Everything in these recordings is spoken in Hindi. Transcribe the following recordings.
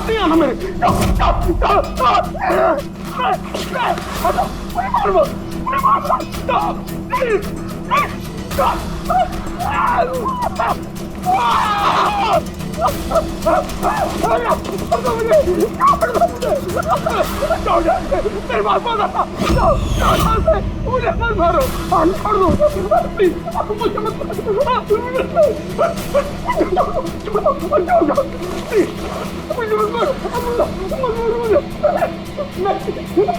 नहीं आना मेरे। मुझे मत मारो, छोड़ दो प्लीज, मुझे मत छोड़ दो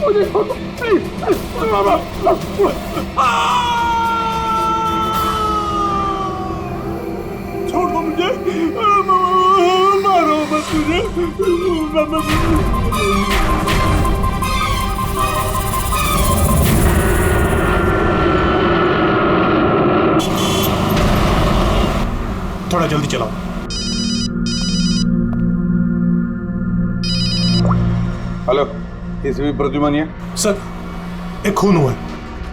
मुझे, मारो मत मुझे। थोड़ा जल्दी चलाओ। Hello, ACP Pradyuman. सर, एक खून हुआ है।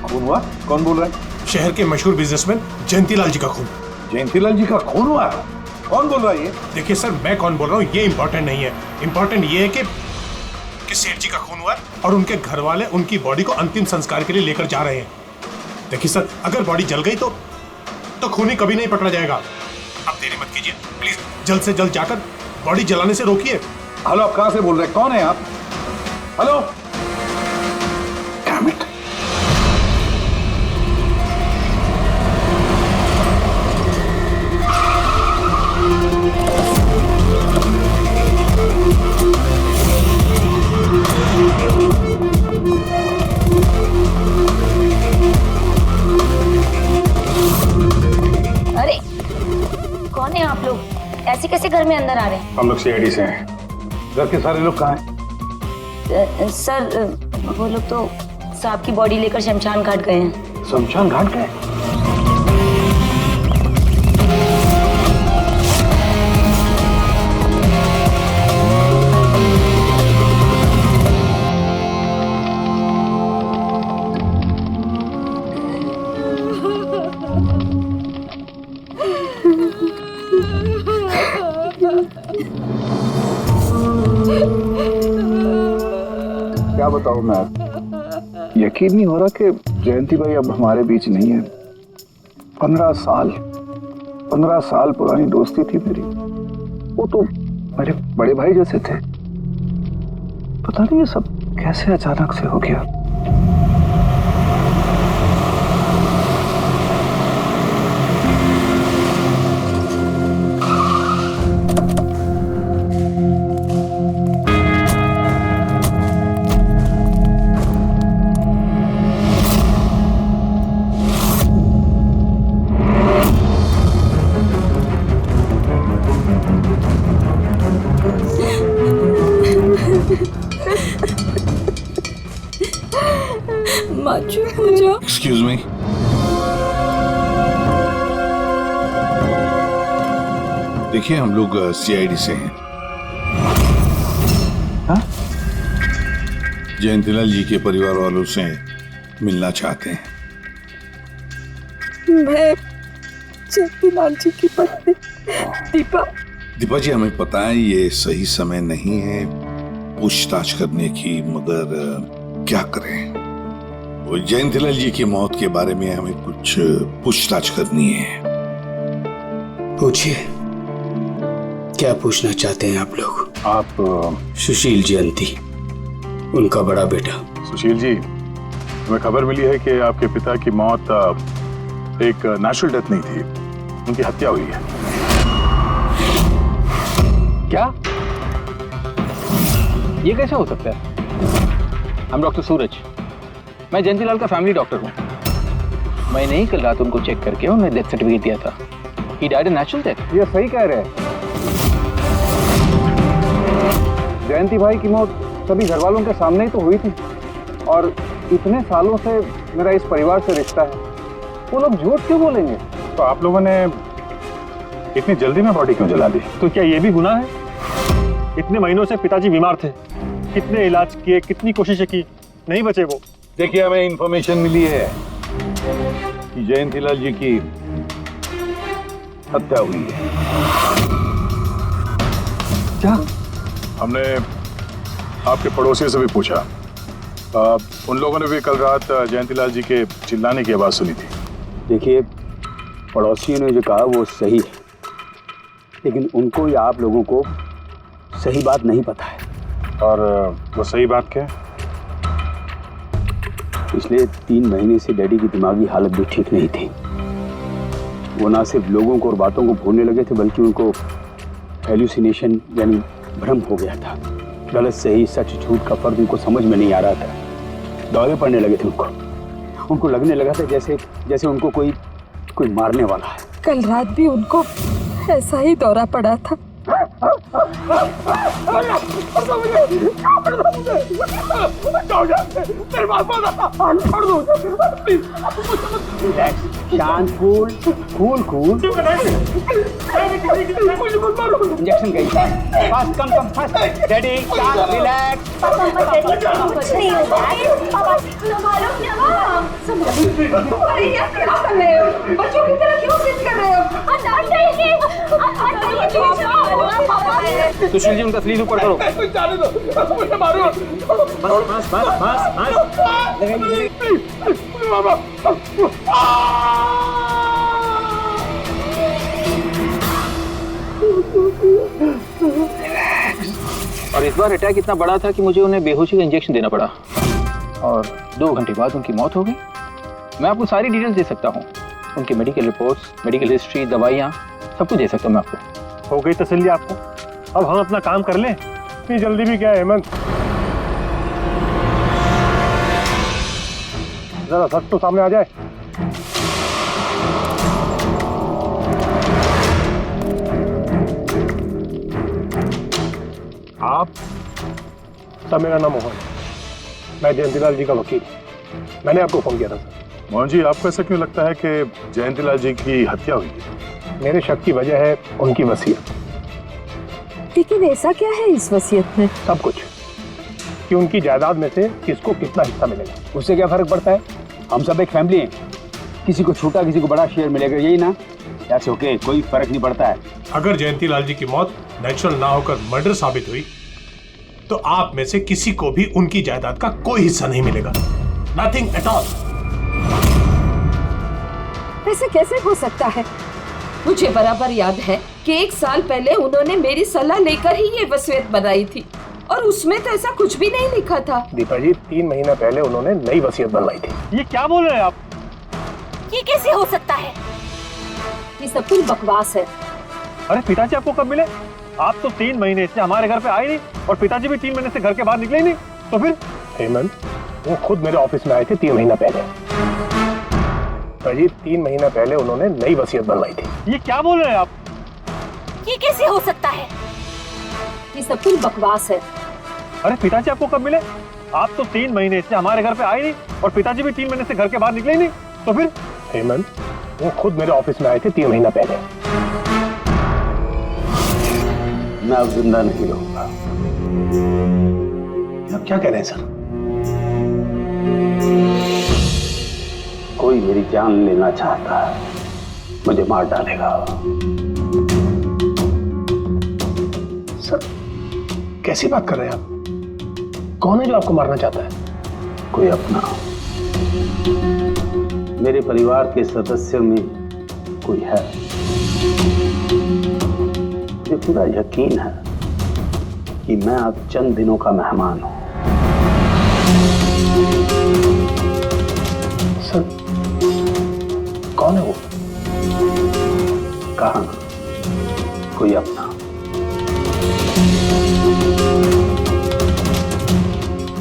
खून हुआ? कौन बोल रहा है? शहर के मशहूर बिजनेसमैन जयंतीलाल जी का खून। जयंतीलाल जी का खून हुआ है? कौन बोल रहा है ये? देखिए सर, मैं कौन बोल रहा हूँ ये इम्पोर्टेंट नहीं है। इम्पोर्टेंट ये है कि सेठ जी का खून हुआ है और उनके घर वाले उनकी बॉडी को अंतिम संस्कार के लिए लेकर जा रहे हैं। देखिए सर, अगर बॉडी जल गई तो खूनी कभी नहीं पकड़ा जाएगा। आप देरी मत कीजिए प्लीज, जल्द से जल्द जाकर बॉडी जलाने से रोकिए। हेलो, आप कहां से बोल रहे हैं? कौन है आप? हेलो। Damn it. अरे कौन है आप लोग? ऐसे कैसे घर में अंदर आ रहे हैं? हम लोग सीआईडी से हैं। घर के सारे लोग कहाँ हैं? सर वो लोग तो साहब की बॉडी लेकर शमशान घाट गए हैं। शमशान घाट गए? क्या बताऊं मैं, यकीन नहीं हो रहा कि जयंती भाई अब हमारे बीच नहीं है। 15 साल पुरानी दोस्ती थी मेरी। वो तो मेरे बड़े भाई जैसे थे। पता नहीं ये सब कैसे अचानक से हो गया। Excuse me. देखिए, हम लोग सीआईडी से हैं। हाँ? जयंतीलाल जी के परिवार वालों से मिलना चाहते हैं। मैं जयंतीलाल जी की पत्नी दीपा जी, हमें पता है ये सही समय नहीं है पूछताछ करने की, मगर क्या करें? वो जयंतीलाल जी की मौत के बारे में हमें कुछ पूछताछ करनी है। पूछिए, क्या पूछना चाहते हैं आप लोग? आप सुशील जयंती, उनका बड़ा बेटा। सुशील जी, हमें खबर मिली है कि आपके पिता की मौत एक नेचुरल डेथ नहीं थी, उनकी हत्या हुई है। क्या? ये कैसे हो सकता है? हम डॉक्टर सूरज, मैं जयंतीलाल का फैमिली डॉक्टर हूँ। मैंने ही कल रात उनको चेक करके उन्हें डेथ सर्टिफिकेट दिया था। He died a natural death। ये सही कह रहे हैं। जयंती भाई की मौत सभी घर वालों के सामने ही तो हुई थी, और इतने सालों से मेरा इस परिवार से रिश्ता है, वो लोग झूठ क्यों बोलेंगे? तो आप लोगों ने इतनी जल्दी में बॉडी क्यों जला दी? तो क्या ये भी गुनाह है? इतने महीनों से पिताजी बीमार थे, कितने इलाज किए, कितनी कोशिशें की, नहीं बचे वो। देखिए, हमें इंफॉर्मेशन मिली है कि जयंतीलाल जी की हत्या हुई है। क्या? हमने आपके पड़ोसियों से भी पूछा, उन लोगों ने भी कल रात जयंतीलाल जी के चिल्लाने की आवाज सुनी थी। देखिए, पड़ोसियों ने जो कहा वो सही है, लेकिन उनको या आप लोगों को सही बात नहीं पता है। और वो सही बात क्या है? पिछले 3 महीने से डैडी की दिमागी हालत भी ठीक नहीं थी। वो ना सिर्फ लोगों को और बातों को भूलने लगे थे, बल्कि उनको हेलुसिनेशन यानी भ्रम हो गया था। गलत सही, सच झूठ का फर्क उनको समझ में नहीं आ रहा था। दौरे पड़ने लगे थे उनको लगने लगा था जैसे उनको कोई मारने वाला है। कल रात भी उनको ऐसा ही दौरा पड़ा था। शांत, कूल। इंजेक्शन गई। Fast, come fast. डैडी, शांत, रिलैक्स। कुछ नहीं होगा। बच्चों की तरह क्यों जिद कर रहे हो? सुशील जी, उनका स्लीव ऊपर करो। जाने दो, मुझे मारो। बस। और इस बार अटैक इतना बड़ा था कि मुझे उन्हें बेहोशी का इंजेक्शन देना पड़ा और 2 घंटे बाद उनकी मौत हो गई। मैं आपको सारी डिटेल्स दे सकता हूँ, उनकी मेडिकल रिपोर्ट्स, मेडिकल हिस्ट्री, दवाइयाँ, सब कुछ दे सकता हूँ मैं आपको। हो गई तसल्ली आपको? अब हम अपना काम कर लें। इतनी जल्दी भी क्या है हेमंत? जरा सच तो सामने आ जाए। आप सर, मेरा नाम मोहन, मैं जयंतीलाल जी का वकील। मैंने आपको फोन किया था सर। मोहन जी, आपको ऐसा क्यों लगता है कि जयंतीलाल जी की हत्या हुई है? मेरे शक की वजह है उनकी वसीयत। लेकिन ऐसा क्या है इस वसीयत में? सब कुछ, कि उनकी जायदाद में से किसको कितना हिस्सा मिलेगा। उससे क्या फर्क पड़ता है? हम सब एक फैमिली हैं, किसी को छोटा किसी को बड़ा शेयर मिलेगा, यही ना? दैट्स ओके, कोई फर्क नहीं पड़ता है। अगर जयंतीलाल जी की मौत नेचुरल ना होकर मर्डर साबित हुई तो आप में से किसी को भी उनकी जायदाद का कोई हिस्सा नहीं मिलेगा। Nothing at all. ऐसे कैसे हो सकता है? मुझे बराबर याद है कि 1 साल पहले उन्होंने मेरी सलाह लेकर ही ये वसीयत बनाई थी और उसमें तो ऐसा कुछ भी नहीं लिखा था। दीपा जी, 3 महीना पहले उन्होंने नई वसीयत बनवाई थी। ये क्या बोल रहे हैं आप? ये कैसे हो सकता है? ये सब कुछ बकवास है। अरे पिताजी आपको कब मिले? आप तो 3 महीने से हमारे घर पे आए नहीं और पिताजी भी 3 महीने से घर के बाहर निकले ही नहीं। तो फिर? हेमंत, वो खुद मेरे ऑफिस में आए थे 3 महीना पहले। पिताजी, 3 महीना पहले उन्होंने नई वसीयत बनवाई थी। ये क्या बोल रहे हैं आप? ये कैसे हो सकता है? ये सब कुछ बकवास है। अरे पिताजी आपको कब मिले? आप तो 3 महीने से हमारे घर पे आए नहीं और पिताजी भी 3 महीने से घर के बाहर निकले ही नहीं। तो फिर? हेमंत, वो खुद मेरे ऑफिस में आए थे 3 महीना पहले। मैं अब जिंदा नहीं रहूंगा। आप क्या कह रहे हैं सर? कोई मेरी जान लेना चाहता है, मुझे मार डालेगा। सर, कैसी बात कर रहे हैं आप? कौन है जो आपको मारना चाहता है? कोई अपना, मेरे परिवार के सदस्यों में कोई है। मुझे पूरा यकीन है कि मैं अब चंद दिनों का मेहमान हूं। सर, कौन है वो? कहा ना, कोई अपना।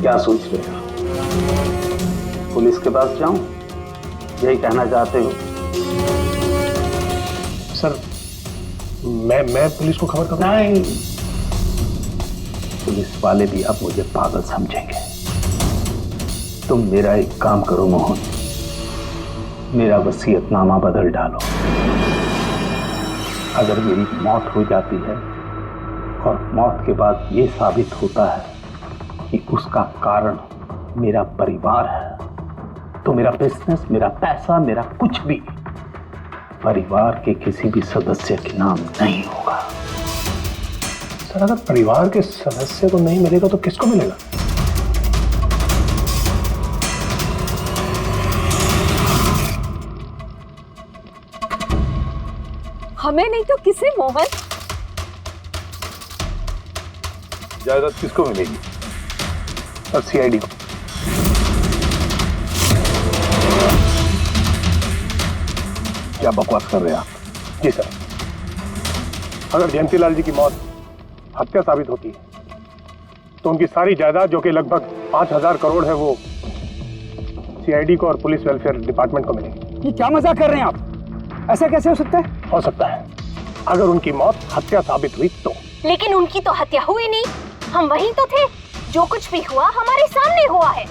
क्या सोच रहे हो? पुलिस के पास जाऊं? यही कहना चाहते हो? सर, मैं पुलिस को खबर करूं? नहीं, पुलिस वाले भी अब मुझे पागल समझेंगे। तुम मेरा एक काम करो मोहन, मेरा वसीयतनामा बदल डालो। अगर मेरी मौत हो जाती है और मौत के बाद ये साबित होता है कि उसका कारण मेरा परिवार है, तो मेरा बिजनेस, मेरा पैसा, मेरा कुछ भी परिवार के किसी भी सदस्य के नाम नहीं होगा। सर अगर परिवार के सदस्य को नहीं मिलेगा तो किसको मिलेगा? हमें नहीं तो किसे मोहन? जायदाद किसको मिलेगी? और सीआईडी को। क्या बकवास कर रहे हैं आप? जी सर, अगर जयंतीलाल जी की मौत हत्या साबित होती है तो उनकी सारी जायदाद जो कि लगभग 5,000 करोड़ है वो सीआईडी को और पुलिस वेलफेयर डिपार्टमेंट को मिलेगी। ये क्या मजाक कर रहे हैं आप? ऐसा कैसे हो सकता है? हो सकता है अगर उनकी मौत हत्या साबित हुई तो। लेकिन उनकी तो हत्या हुई नहीं, हम वहीं तो थे। जो कुछ भी हुआ हमारे सामने हुआ है।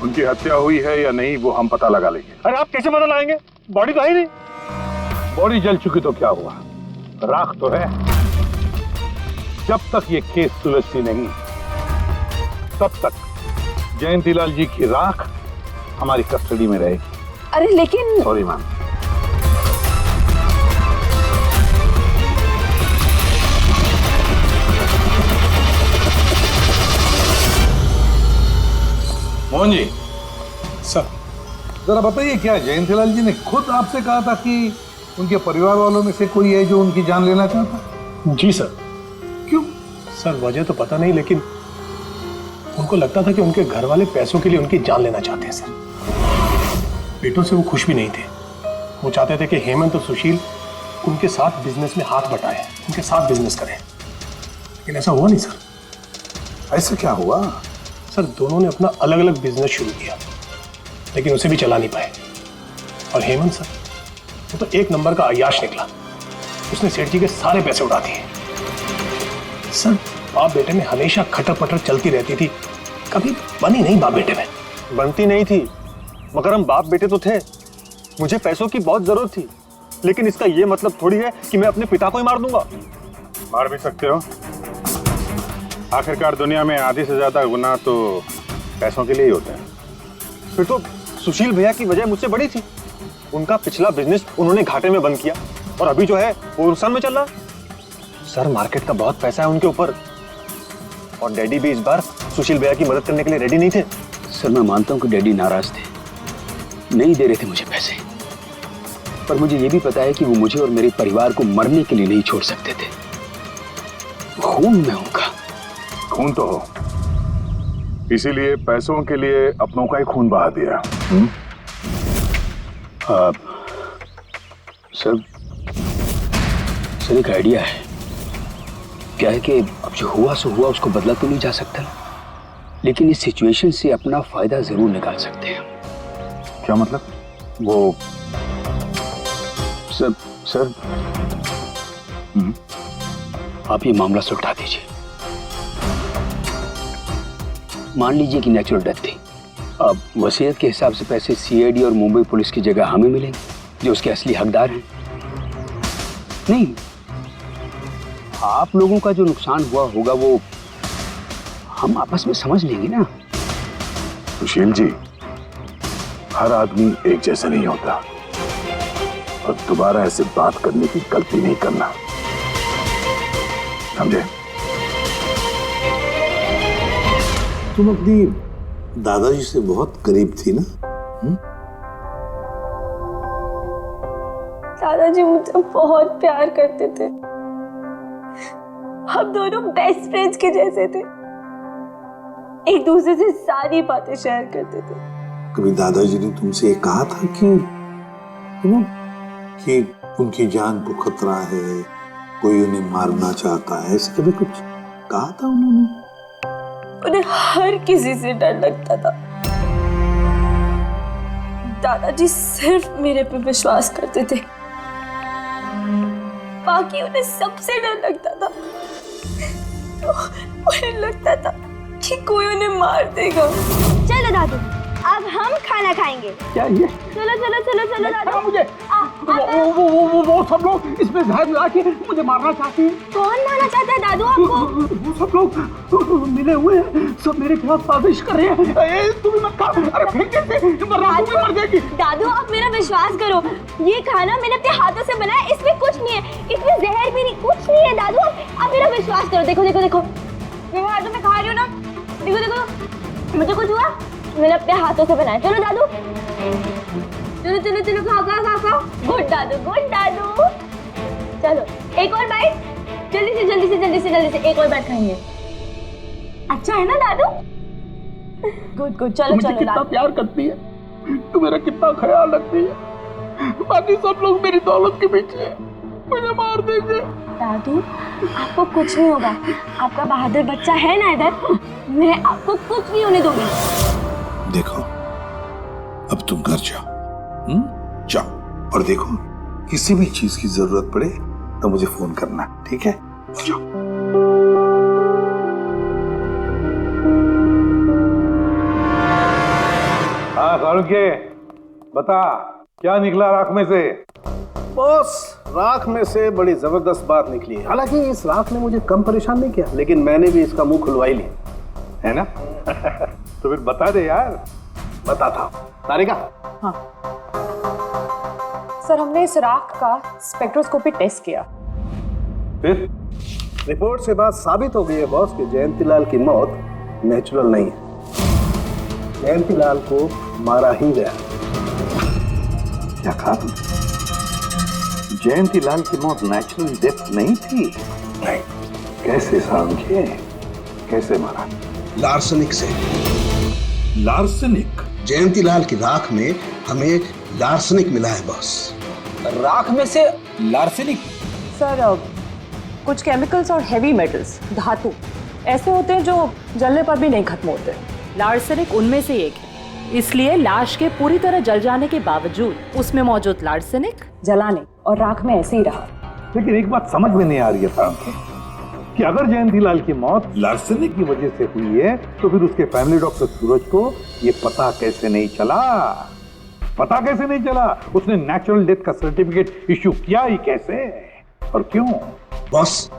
उनकी हत्या हुई है या नहीं वो हम पता लगा लेंगे। अरे आप कैसे पता लगाएंगे? बॉडी तो है ही नहीं। बॉडी जल चुकी तो क्या हुआ, राख तो है। जब तक ये केस सुलझती नहीं तब तक जयंतीलाल जी की राख हमारी कस्टडी में रहेगी। अरे लेकिन sorry ma'am. Mohan ji, sir जरा बताइए, क्या जयंतीलाल जी ने खुद आपसे कहा था कि उनके परिवार वालों में से कोई है जो उनकी जान लेना चाहता? जी सर। क्यों? सर वजह तो पता नहीं, लेकिन उनको लगता था कि उनके घर वाले पैसों के लिए उनकी जान लेना चाहते हैं सर। बेटों से वो खुश भी नहीं थे। वो चाहते थे कि हेमंत और सुशील उनके साथ बिजनेस में हाथ बटाएं, उनके साथ बिजनेस करें, लेकिन ऐसा हुआ नहीं सर। ऐसा क्या हुआ? सर दोनों ने अपना अलग अलग बिजनेस शुरू किया लेकिन उसे भी चला नहीं पाए। और हेमंत सर वो तो एक नंबर का अय्याश निकला। उसने सेठ जी के सारे पैसे उड़ा दिए। सर बाप बेटे में हमेशा खटर पटर चलती रहती थी, कभी बनी नहीं बाप बेटे में। बनती नहीं थी, मगर हम बाप बेटे तो थे। मुझे पैसों की बहुत जरूरत थी, लेकिन इसका ये मतलब थोड़ी है कि मैं अपने पिता को ही मार दूंगा। मार भी सकते हो। आखिरकार दुनिया में आधी से ज्यादा गुनाह तो पैसों के लिए ही होते हैं। फिर तो सुशील भैया की वजह मुझसे बड़ी थी। उनका पिछला बिजनेस उन्होंने घाटे में बंद किया और अभी जो है वो नुकसान में चल रहा। सर मार्केट का बहुत पैसा है उनके ऊपर, और डैडी भी इस बार सुशील भैया की मदद करने के लिए रेडी नहीं थे। सर मैं मानता हूं कि डैडी नाराज थे, नहीं दे रहे थे मुझे पैसे, पर मुझे ये भी पता है कि वो मुझे और मेरे परिवार को मरने के लिए नहीं छोड़ सकते थे। खून में उनका खून तो हो, इसीलिए पैसों के लिए अपनों का ही खून बहा दिया। सर एक आइडिया है। क्या है कि अब जो हुआ सो हुआ, उसको बदला तो नहीं जा सकता, लेकिन इस सिचुएशन से अपना फायदा जरूर निकाल सकते हैं। क्या मतलब? वो सर आप ये मामला सुलझा दीजिए। मान लीजिए कि नेचुरल डेथ थी, अब वसीयत के हिसाब से पैसे सीआईडी और मुंबई पुलिस की जगह हमें मिलेंगे जो उसके असली हकदार हैं। नहीं, आप लोगों का जो नुकसान हुआ होगा वो हम आपस में समझ लेंगे ना। सुशील जी, हर आदमी एक जैसा नहीं होता, और दोबारा ऐसे बात करने की गलती नहीं करना, समझे? तुम अपनी दादाजी से बहुत करीब थी ना? दादाजी मुझे बहुत प्यार करते थे। हम दोनों बेस्ट फ्रेंड्स के जैसे थे, एक दूसरे से सारी बातें शेयर करते थे। कभी दादाजी ने तुमसे ये कहा था कि उनकी जान को खतरा है, कोई उन्हें मारना चाहता है, ऐसे कभी कुछ कहा था उन्होंने? उन्हें हर किसी से डर लगता था। दादाजी सिर्फ मेरे पे विश्वास करते थे, बाकी उन्हें सबसे डर लगता था। तो उन्हें लगता था कि कोई उन्हें मार देगा। चलो दादू, अब हम खाना खाएंगे। क्या ये? चलो चलो चलो चलो दादू। मुझे वो सब लोग इसमें जहर मिला के मुझे मारना चाहते हैं। कौन मारना चाहता है दादू आपको? वो सब लोग मिले हुए हैं, सब मेरे खिलाफ साजिश कर रहे हैं। तू भी मत खा, अरे फेंक दे, वरना तू भी मर जाएगी। दादू आप मेरा विश्वास करो, ये खाना मैंने अपने हाथों से बनाया, इसमें कुछ नहीं है, इसमें जहर भी नहीं, कुछ नहीं है दादू। आप मेरा विश्वास करो। देखो देखो देखो, मेरे हाथों में खा रही हो ना, देखो देखो, मुझे कुछ हुआ, मैंने अपने हाथों से बनाया। चलो दादू, चलो चलो चलो, खाओ खाओ खाओ खाओ। गुड दादू, गुड दादू। चलो एक और बाइट, जल्दी से जल्दी से जल्दी से जल्दी से एक और बाइट खाएंगे। अच्छा है ना दादू? गुड गुड, चलो चलो। कितना प्यार करती है तू, मेरा कितना ख्याल रखती है, बाकी सब लोग मेरी दौलत के पीछे मुझे मार देंगे। दादू आपको कुछ नहीं होगा, आपका बहादुर बच्चा है ना इधर, मैं आपको कुछ नहीं होने दूंगी। देखो अब तुम घर जाओ, जाओ, और देखो किसी भी चीज की जरूरत पड़े तो मुझे फोन करना, ठीक है? जाओ। हाँ सारुके, बता क्या निकला राख में से? बॉस, राख में से बड़ी जबरदस्त बात निकली है। हालांकि इस राख ने मुझे कम परेशान नहीं किया, लेकिन मैंने भी इसका मुंह खुलवा ही लिया, है ना? तो फिर बता दे यार। बताता हूं। तारिका। हाँ सर, हमने इस राख का स्पेक्ट्रोस्कोपी टेस्ट किया, फिर रिपोर्ट से बात साबित हो गई है बॉस कि जयंतीलाल की मौत नेचुरल नहीं है, जयंतीलाल को मारा ही गया। क्या कहा तुमने? जयंतीलाल की मौत नेचुरल डेथ नहीं थी? नहीं। कैसे समझे? कैसे मारा? लार्सनिक से। लार्सनिक? जयंतीलाल की राख में हमें लार्सनिक मिला है बॉस। राख में से लार्सनिक? सर कुछ केमिकल्स और हेवी मेटल्स, धातु ऐसे होते हैं जो जलने पर भी नहीं खत्म होते। लार्सनिक उनमें से एक है, इसलिए लाश के पूरी तरह जल जाने के बावजूद उसमें मौजूद लार्सनिक जलाने और राख में ऐसे ही रहा। लेकिन एक बात समझ में नहीं आ रही है कि अगर जयंतीलाल की मौत लार्सनिक की वजह से हुई है तो फिर उसके फैमिली डॉक्टर सूरज को ये पता कैसे नहीं चला? पता कैसे नहीं चला? उसने नेचुरल डेथ का सर्टिफिकेट इश्यू किया ही कैसे और क्यों? बॉस,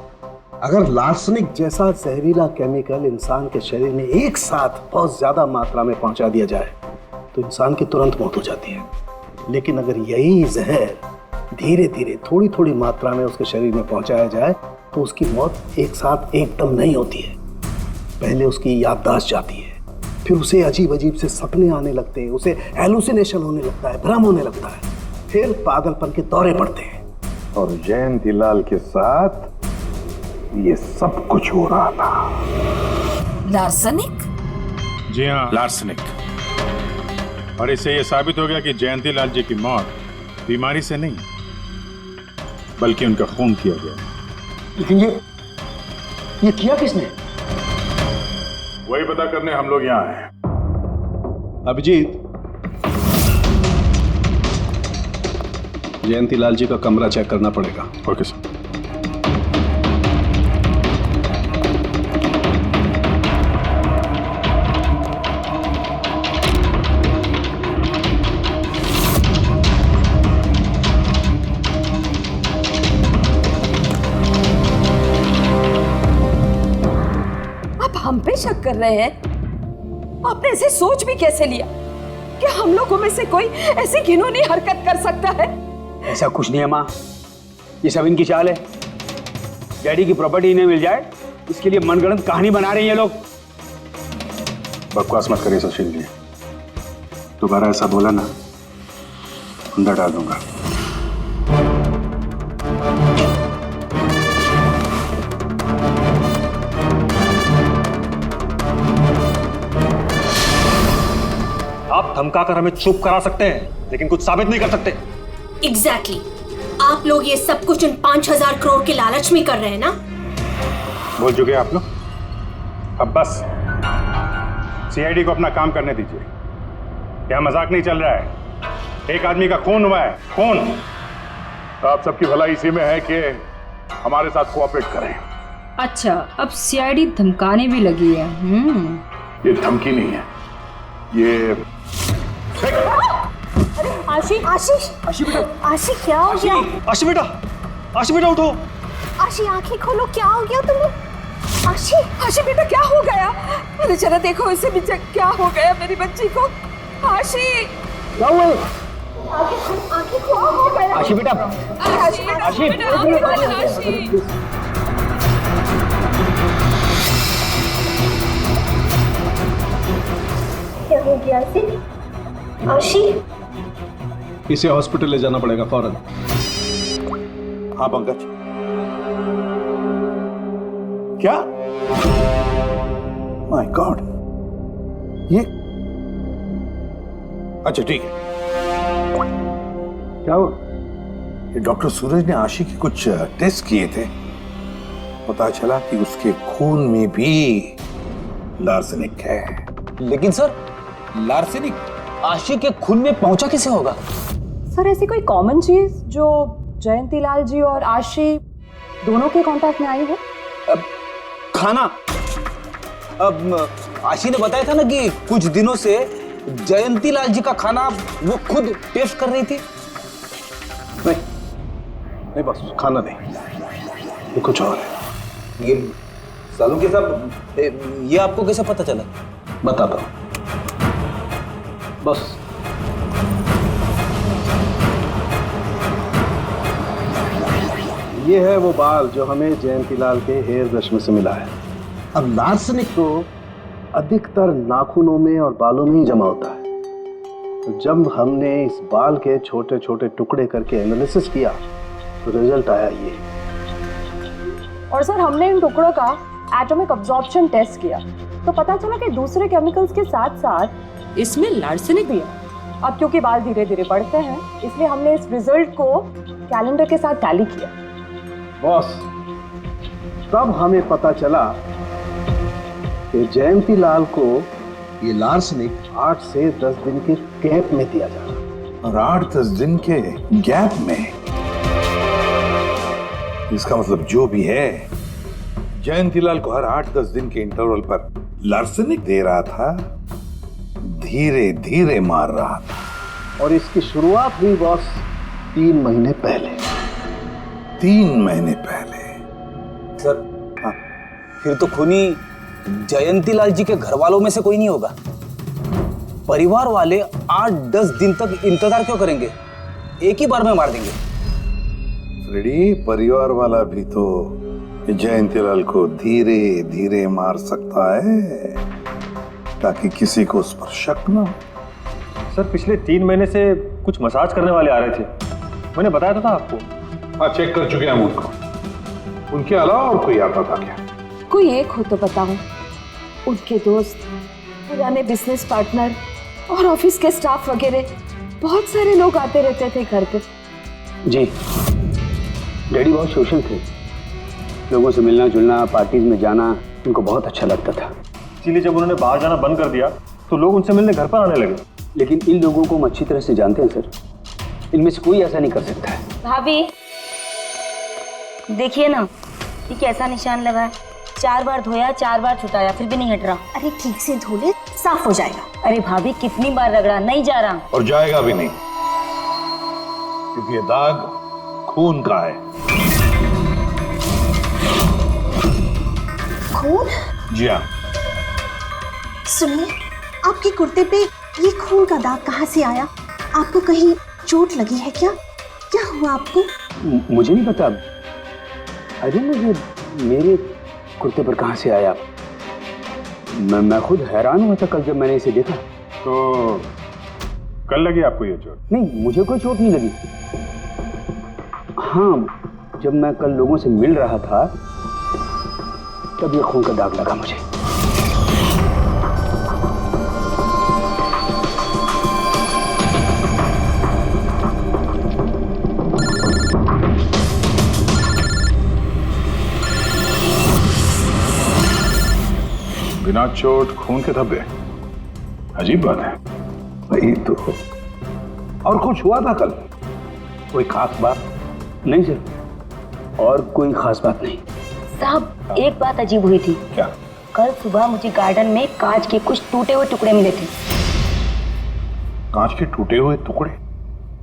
अगर लार्सनिक जैसा जहरीला केमिकल इंसान के शरीर में एक साथ बहुत ज्यादा मात्रा में पहुंचा दिया जाए तो इंसान की तुरंत मौत हो जाती है, लेकिन अगर यही जहर धीरे धीरे थोड़ी थोड़ी मात्रा में उसके शरीर में पहुंचाया जाए तो उसकी मौत एक साथ एकदम नहीं होती है। पहले उसकी याददाश्त जाती है, फिर उसे अजीब अजीब से सपने आने लगते हैं, उसे हेलुसिनेशन होने लगता है, भ्रम होने लगता है, फिर पागलपन के दौरे पड़ते हैं। और जयंतीलाल के साथ ये सब कुछ हो रहा था। लार्सनिक? जी हाँ, लार्सनिक। और इससे यह साबित हो गया कि जयंतीलाल जी की मौत बीमारी से नहीं बल्कि उनका खून किया गया। लेकिन ये किया किसने? वही पता करने हम लोग यहाँ हैं। अभिजीत, जयंतीलाल जी का कमरा चेक करना पड़ेगा। Okay sir. हम पे शक कर रहे हैं? आपने ऐसे सोच भी कैसे लिया कि हम लोगों में से कोई ऐसी घिनौनी हरकत कर सकता है? ऐसा कुछ नहीं है माँ, ये सब इनकी चाल है। डैडी की प्रॉपर्टी इन्हें मिल जाए इसके लिए मनगढ़ंत कहानी बना रहे हैं ये लोग। बकवास मत करिए सुशील जी, दोबारा ऐसा बोला ना अंदर डाल दूंगा। आप धमका कर हमें चुप करा सकते हैं लेकिन कुछ साबित नहीं कर सकते। एग्जैक्टली आप लोग ये सब कुछ उन 5,000 करोड़ के लालच में कर रहे हैं ना? बोल चुके आप लोग, अब बस सीआईडी को अपना काम करने दीजिए। क्या मजाक नहीं चल रहा है? एक आदमी का खून हुआ है, खून। तो आप सबकी भलाई इसी में है कि हमारे साथ कोऑपरेट करें। अच्छा, अब सीआईडी धमकाने भी लगी है। ये धमकी नहीं है, ये आशी आशीष आशी बेटा, आशी क्या हो गया? आशी बेटा, आशी बेटा उठो। आशी आंखें खोलो, क्या हो गया तुम्हें? आशी आशी बेटा क्या हो गया? अरे जरा देखो इसे भी, क्या हो गया मेरी बच्ची को? आशी क्या हुआ? आंखें खोलो, हो गया? आशी बेटा, आशी बेटा, आशी आशी क्या हो गया आशी? आशी इसे हॉस्पिटल ले जाना पड़ेगा फौरन। हाँ पंकज, क्या? माय गॉड, ये अच्छा ठीक है। क्या हुआ? ये डॉक्टर सूरज ने आशी के कुछ टेस्ट किए थे, पता चला कि उसके खून में भी लार्सेनिक है। लेकिन सर, लार्सेनिक आशी के खून में पहुंचा कैसे होगा? सर ऐसी कोई कॉमन चीज जो जयंती लाल जी और आशी दोनों के कांटेक्ट में आई हो? खाना। अब आशी ने बताया था ना कि कुछ दिनों से जयंती लाल जी का खाना वो खुद टेस्ट कर रही थी। नहीं बस खाना नहीं, ये कुछ और है। ये सालू के साहब, ये आपको कैसे पता चला? बताता हूं, बस ये है वो बाल जो हमें जयंतीलाल के हेयर ब्रश में से मिला है। अब लार्सेनिक तो अधिकतर नाखूनों में और बालों में ही जमा होता है। तो जब हमने इस बाल के छोटे छोटे टुकड़े करके एनालिसिस किया तो रिजल्ट आया ये। और सर हमने इन टुकड़ों का एटॉमिक अब्जॉर्प्शन टेस्ट किया तो पता चला कि दूसरे केमिकल्स के साथ साथ इसमें लार्सेनिक भी है। अब क्योंकि बाल धीरे धीरे बढ़ते हैं इसलिए हमने इस रिजल्ट को कैलेंडर के साथ टैली किया। बॉस, तब हमें पता चला कि जयंती लाल को ये लार्सेनिक 8 से 10 दिन के गैप में दिया जा रहा, और 8-10 दिन के गैप में, इसका मतलब जो भी है जयंतीलाल को हर 8-10 दिन के इंटरवल पर लार्सेनिक दे रहा था, धीरे धीरे मार रहा था। और इसकी शुरुआत हुई बॉस 3 महीने पहले। 3 महीने पहले। सर, हाँ, फिर तो खूनी जयंती लाल जी के घर वालों में से कोई नहीं होगा। परिवार वाले 8-10 दिन तक इंतजार क्यों करेंगे? एक ही बार में मार देंगे। फ्रेडी, परिवार वाला भी तो जयंतीलाल को धीरे धीरे मार सकता है ताकि किसी को उस पर शक ना हो। सर, पिछले 3 महीने से कुछ मसाज करने वाले आ रहे थे, मैंने बताया था आपको। हाँ, चेक कर चुके हैं उनको। उनके अलावा और कोई आता था क्या? कोई एक हो तो बताओ। उनके दोस्त, पुराने बिजनेस पार्टनर और ऑफिस के स्टाफ वगैरह बहुत सारे लोग आते रहते थे घर पे। जी, डैडी बहुत सोशल थे। लोगों से मिलना जुलना, पार्टीज में जाना उनको बहुत अच्छा लगता था। इसीलिए जब उन्होंने बाहर जाना बंद कर दिया तो लोग उनसे मिलने घर पर आने लगे। लेकिन इन लोगों को हम अच्छी तरह से जानते हैं सर, इनमें से कोई ऐसा नहीं कर सकता है। भाभी देखिए ना, ये कैसा निशान लगा है। 4 बार धोया, 4 बार छुटाया, फिर भी नहीं हट रहा। अरे ठीक से धो ले, साफ हो जाएगा। अरे भाभी कितनी बार रगड़ा, नहीं जा रहा। और जाएगा भी नहीं, क्योंकि ये दाग खून का है। खून? जी हाँ। सुनिए, आपके कुर्ते पे ये खून का दाग कहाँ से आया? आपको कहीं चोट लगी है क्या? क्या हुआ आपको? मुझे नहीं पता। अरे मुझे मेरे कुर्ते पर कहाँ से आया? मैं खुद हैरान हुआ था कल जब मैंने इसे देखा। तो कल लगी आपको ये चोट? नहीं, मुझे कोई चोट नहीं लगी। हाँ, जब मैं कल लोगों से मिल रहा था तब ये खून का दाग लगा मुझे। बिना चोट खून के धब्बे, अजीब बात है। वही तो। और कुछ हुआ था कल? कोई खास बात? नहीं सर, और कोई खास बात नहीं। साहब, एक बात अजीब हुई थी। क्या? कल सुबह मुझे गार्डन में कांच के कुछ टूटे हुए टुकड़े मिले थे। कांच के टूटे हुए टुकड़े?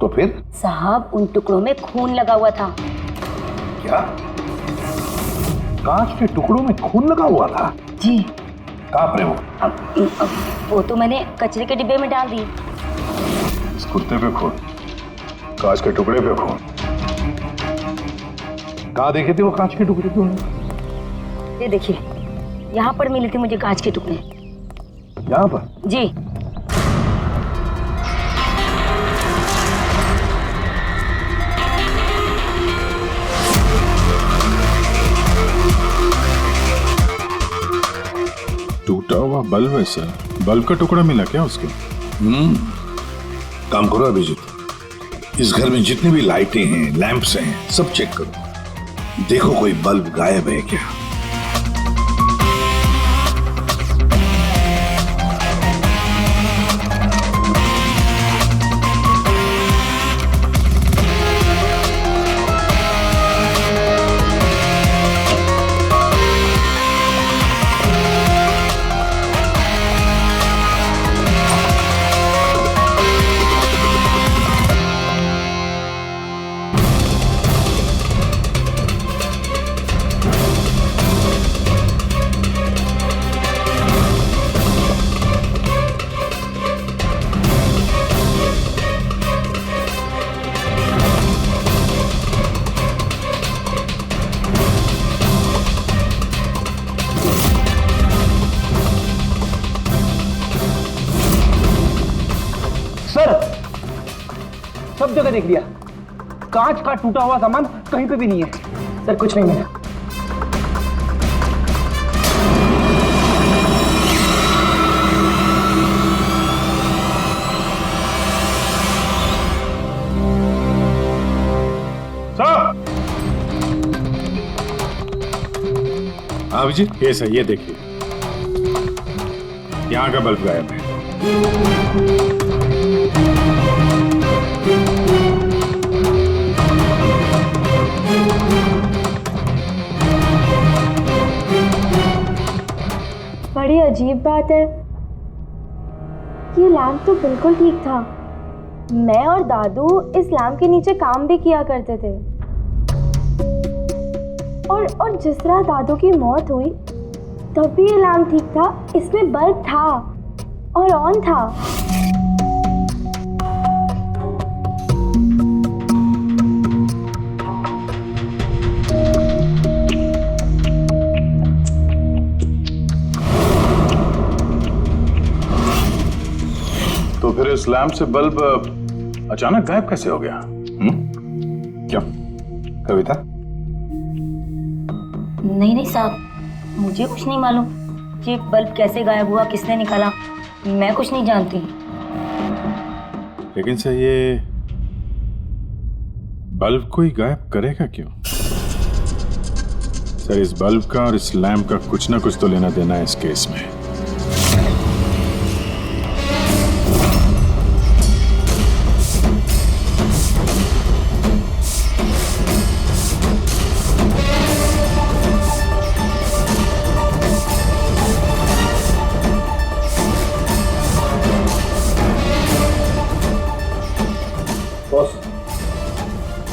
तो फिर? साहब उन टुकड़ों में खून लगा हुआ था। क्या? कांच के टुकड़ों में खून लगा हुआ था? जी। कहाँ पर है वो? अब वो तो मैंने कचरे के डिब्बे में डाल दी। इस कुत्ते पे खून, कांच के टुकड़े पे खून। कहाँ देखे थे वो कांच के टुकड़े तुमने? ये देखिए, यहाँ पर मिले थे मुझे कांच के टुकड़े। यहाँ पर? जी। टूटा हुआ बल्ब है सर। बल्ब का टुकड़ा मिला क्या उसके? काम करो अभिजीत, इस घर में जितनी भी लाइटें हैं, लैंप्स हैं, सब चेक करो, देखो कोई बल्ब गायब है क्या। सब जगह देख लिया, कांच का टूटा हुआ सामान कहीं पे भी नहीं है। सर कुछ नहीं मिला। अभिजीत ये सही, ये देखिए, यहाँ का बल्ब गायब है। बड़ी अजीब बात है, ये लैंप तो बिल्कुल ठीक था। मैं और दादू इस लैंप के नीचे काम भी किया करते थे, और जिस तरह दादू की मौत हुई तब भी ये लैंप ठीक था, इसमें बल्ब था और ऑन था। तो फिर इस लैंप से बल्ब अचानक गायब कैसे हो गया? क्या कविता? नहीं साहब, मुझे कुछ नहीं मालूम। ये बल्ब कैसे गायब हुआ, किसने निकाला, मैं कुछ नहीं जानती। लेकिन सर ये बल्ब कोई गायब करेगा क्यों? सर इस बल्ब का और इस लैंप का कुछ ना कुछ तो लेना देना है इस केस में।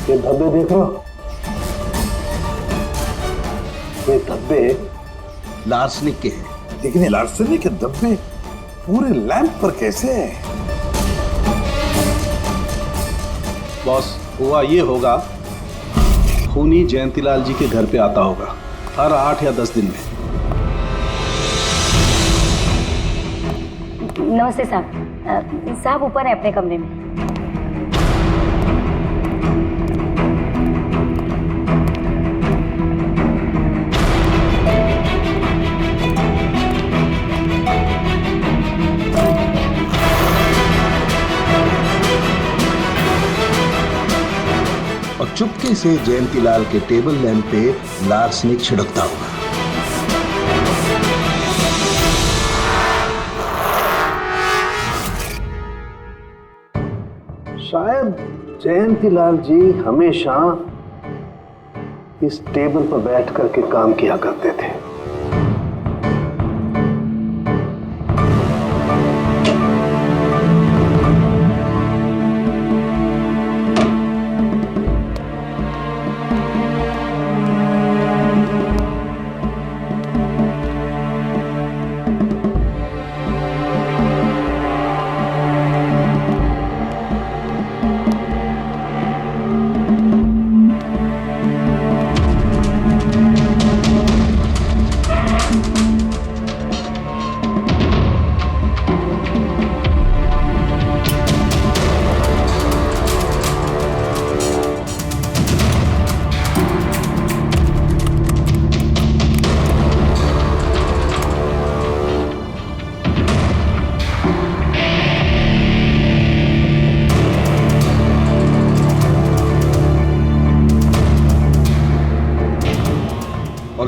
ये धब्बे देख रहे हो? ये धब्बे लार्सनिक के हैं। लेकिन ये लार्सनिक के धब्बे पूरे लैंप पर कैसे हैं? बॉस, हुआ ये होगा, खूनी जयंतीलाल जी के घर पे आता होगा हर 8 या 10 दिन में। नमस्ते साहब। साहब ऊपर है अपने कमरे में। और चुपके से जयंतीलाल के टेबल लैंप पे लार्सनिक छिड़कता होगा। शायद जयंतीलाल जी हमेशा इस टेबल पर बैठ करके काम किया करते थे।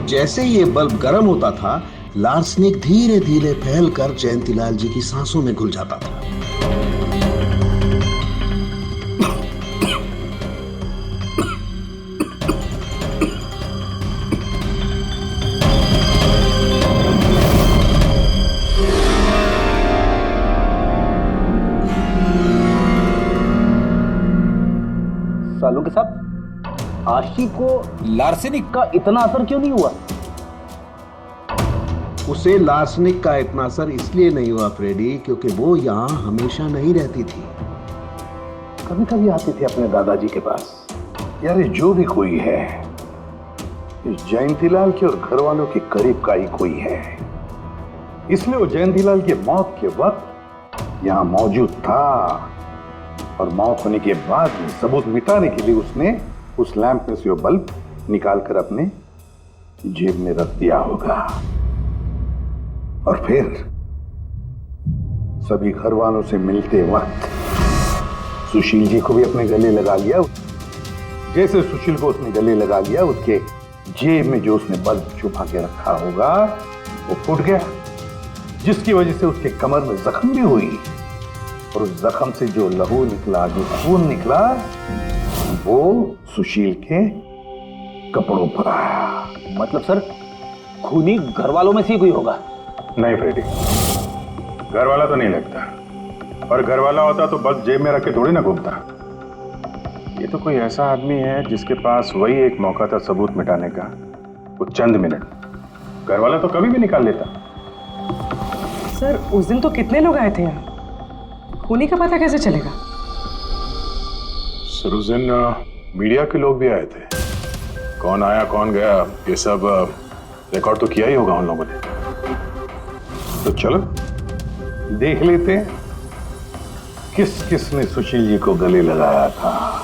जैसे ही ये बल्ब गर्म होता था, लार्सनिक धीरे धीरे फैलकर जयंतीलाल जी की सांसों में घुल जाता था। सालों के साथ आशी को लार्सेनिक का इतना असर क्यों नहीं हुआ? उसे लार्सनिक का इतना असर इसलिए नहीं हुआ फ्रेडी, क्योंकि वो यहाँ हमेशा नहीं रहती थी, कभी कभी आती थी अपने दादाजी के पास। यार ये जो भी कोई है, इस जयंतीलाल के और घर वालों के करीब का ही कोई है, इसलिए वो जयंतीलाल की मौत के वक्त यहाँ मौजूद था, और मौत होने के बाद सबूत मिटाने के लिए उसने उस लैंप में से वो बल्ब निकालकर अपने जेब में रख दिया होगा, और फिर सभी घर वालों से मिलते वक्त सुशील जी को भी अपने गले लगा लिया। जैसे सुशील को उसने गले लगा लिया, उसके जेब में जो उसने बल्ब छुपा के रखा होगा वो फूट गया, जिसकी वजह से उसके कमर में जख्म भी हुई, और उस जख्म से जो लहू निकला, जो खून निकला, वो सुशील के कपड़ों पर आया। मतलब सर, खूनी घर वालों में से कोई होगा? नहीं फ्रेडी, घर वाला तो नहीं लगता, और घर वाला होता तो बस जेब में रख के थोड़ी ना घूमता। ये तो कोई ऐसा आदमी है जिसके पास वही एक मौका था सबूत मिटाने का, वो चंद मिनट। घर वाला तो कभी भी निकाल लेता। सर उस दिन तो कितने लोग आए थे यहाँ, खूनी का पता कैसे चलेगा? सर उस दिन मीडिया के लोग भी आए थे, कौन आया कौन गया ये सब रिकॉर्ड तो किया ही होगा उन लोगों ने। तो चलो देख लेते हैं किस किस ने सुशील जी को गले लगाया था।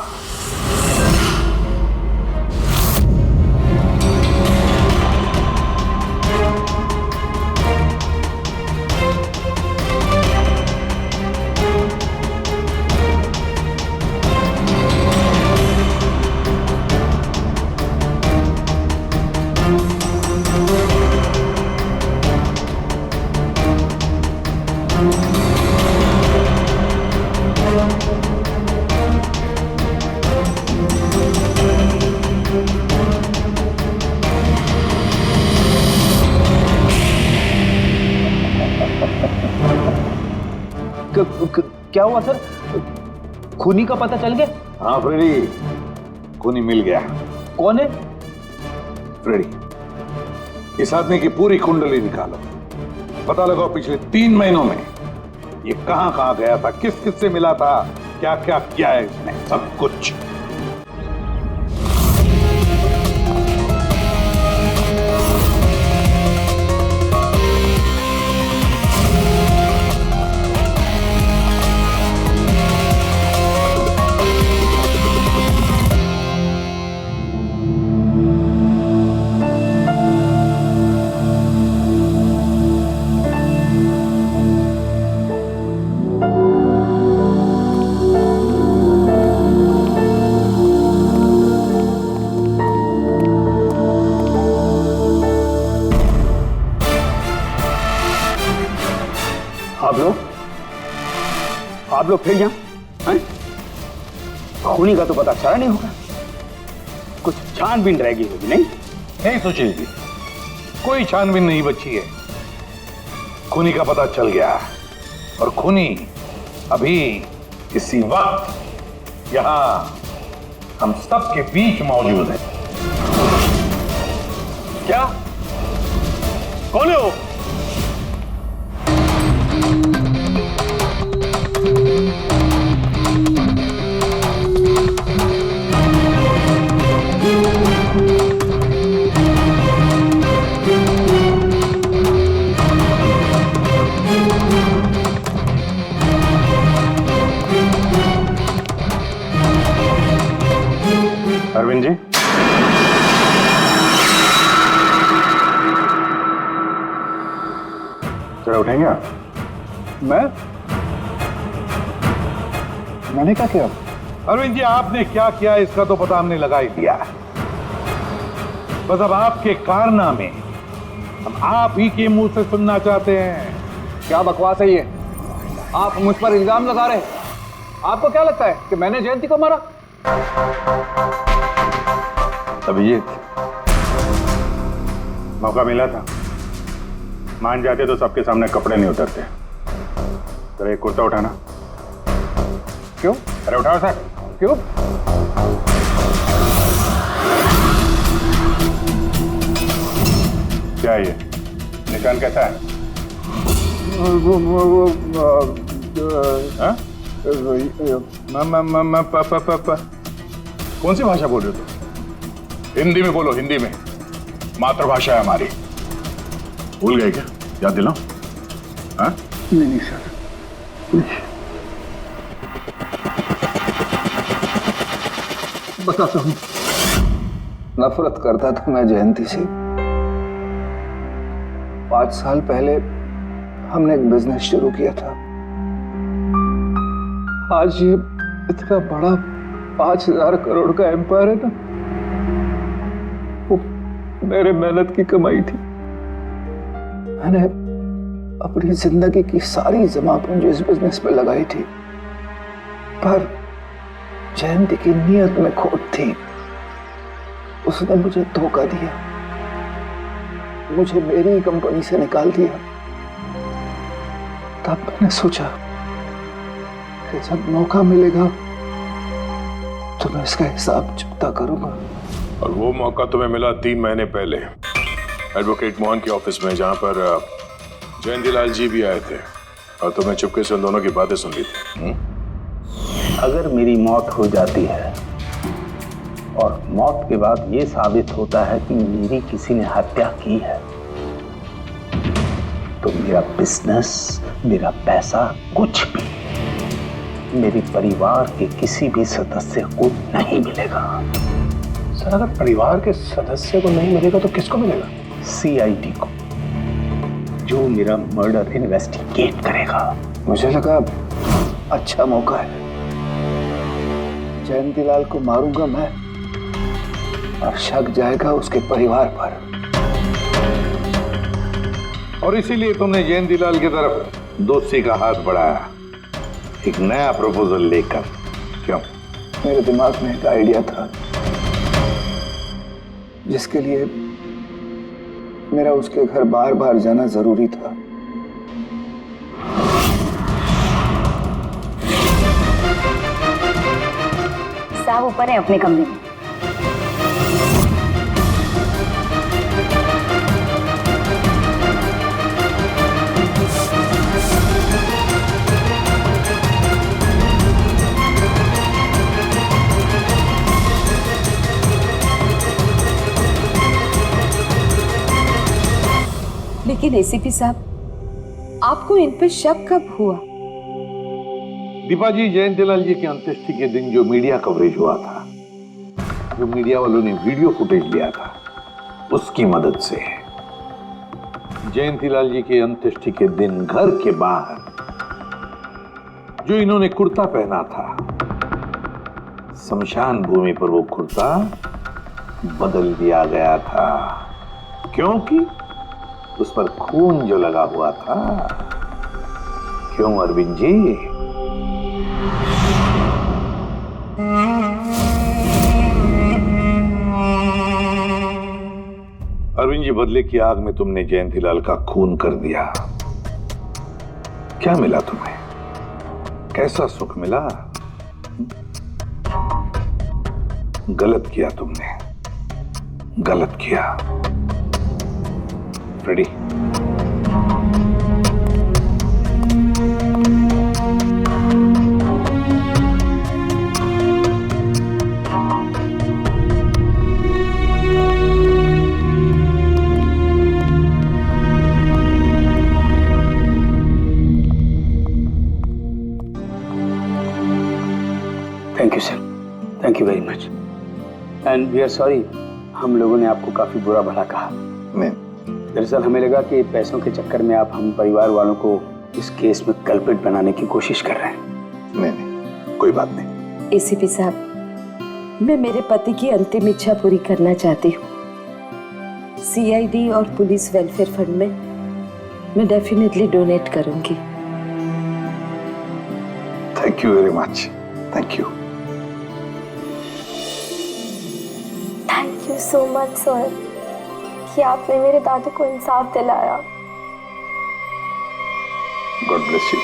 क्या हुआ सर? खूनी का पता चल गया? हाँ फ्रेडी, खूनी मिल गया। कौन है? फ्रेडी, इस आदमी की पूरी कुंडली निकालो, पता लगाओ पिछले 3 महीनों में ये कहां कहां गया था, किस किस से मिला था, क्या क्या किया है इसने, सब कुछ। आप लोग फिर यहाँ हैं? खूनी का तो पता चला नहीं होगा, कुछ छानबीन रहेगी होगी। नहीं सुशील जी, कोई छानबीन नहीं बची है, खूनी का पता चल गया, और खूनी अभी इसी वक्त यहाँ हम सब के बीच मौजूद है। क्या? कौन है वो? अरविंद जी, जरा उठेंगे आप? मैंने क्या किया? अरविंद जी, आपने क्या किया इसका तो पता हमने लगा ही दिया, बस अब आपके कारनामे हम आप ही के मुंह से सुनना चाहते हैं। क्या बकवास है ये? आप मुझ पर इल्जाम लगा रहे हैं। आपको क्या लगता है कि मैंने जयंती को मारा? अभिजीत, मौका मिला था, मान जाते तो सबके सामने कपड़े नहीं उतरते। तेरा एक कुर्ता उठाना। क्यों? अरे उठाओ सर। क्यों? क्या है ये? निशान कैसा है? हाँ? कौन सी भाषा बोल रहे हो तुम? हिंदी में बोलो, हिंदी में। मातृभाषा है हमारी। भूल गए क्या? याद दिलाओ। हाँ? नहीं सर, बताता हूँ। नफरत करता था मैं जयंती से। 5 साल पहले हमने एक बिजनेस शुरू किया था। आज ये इतना बड़ा 5000 करोड़ का एम्पायर है ना, वो मेरे मेहनत की कमाई थी। मैंने अपनी जिंदगी की सारी जमा पूंजी इस बिजनेस पे लगाई थी, पर जयंती की नीयत में खोट थी। उसने मुझे धोखा दिया, मुझे मेरी कंपनी से निकाल दिया। तब मैंने सोचा कि जब मौका मिलेगा तो मैं इसका हिसाब चुकता करूंगा। और वो मौका तुम्हें मिला 3 महीने पहले एडवोकेट मोहन के ऑफिस में, जहां पर जयंतीलाल जी भी आए थे और तुमने चुपके से उन दोनों की बातें सुन ली थी। अगर मेरी मौत हो जाती है और मौत के बाद ये साबित होता है कि मेरी किसी ने हत्या की है, तो मेरा बिजनेस, मेरा पैसा, कुछ भी मेरे परिवार के किसी भी सदस्य को नहीं मिलेगा। सर, अगर परिवार के सदस्य को नहीं मिलेगा तो किसको मिलेगा? CID को, जो मेरा मर्डर इन्वेस्टिगेट करेगा। मुझे लगा अच्छा मौका है। जयंतीलाल को मारूंगा मैं और शक जाएगा उसके परिवार पर। और इसीलिए तुमने जयंतीलाल की तरफ दोस्ती का हाथ बढ़ाया, एक नया प्रपोजल लेकर। क्यों? मेरे दिमाग में एक आइडिया था जिसके लिए मेरा उसके घर बार बार जाना जरूरी था। साहब ऊपर है अपने कमरे में। लेकिन ACP साहब, आपको इन पे शक कब हुआ? दीपा जी, जयंतीलाल जी की अंत्येष्टि के दिन जो मीडिया कवरेज हुआ था, जो मीडिया वालों ने वीडियो फुटेज लिया था, उसकी मदद से जयंतीलाल जी के अंत्येष्टि के दिन घर के बाहर जो इन्होंने कुर्ता पहना था, शमशान भूमि पर वो कुर्ता बदल दिया गया था, क्योंकि उस पर खून जो लगा हुआ था। क्यों अरविंद जी? अरविंद जी, बदले की आग में तुमने जयंतीलाल का खून कर दिया। क्या मिला तुम्हें? कैसा सुख मिला? गलत किया तुमने, गलत किया। Freddy, thank you sir, thank you very much, and we are sorry, हम लोगों ने आपको काफी बुरा भला कहा। दरअसल हमें लगा कि पैसों के चक्कर में आप हम परिवार वालों को इस केस में कल्प्रिट बनाने की कोशिश कर रहे हैं। नहीं, कोई बात नहीं। ACP साहब, मैं मेरे पति की अंतिम इच्छा पूरी करना चाहती हूँ। सीआईडी और पुलिस वेलफेयर फंड में मैं डेफिनेटली डोनेट करूंगी। Thank you very much, thank you. Thank you so much sir कि आपने मेरे दादू को इंसाफ दिलाया। God bless you.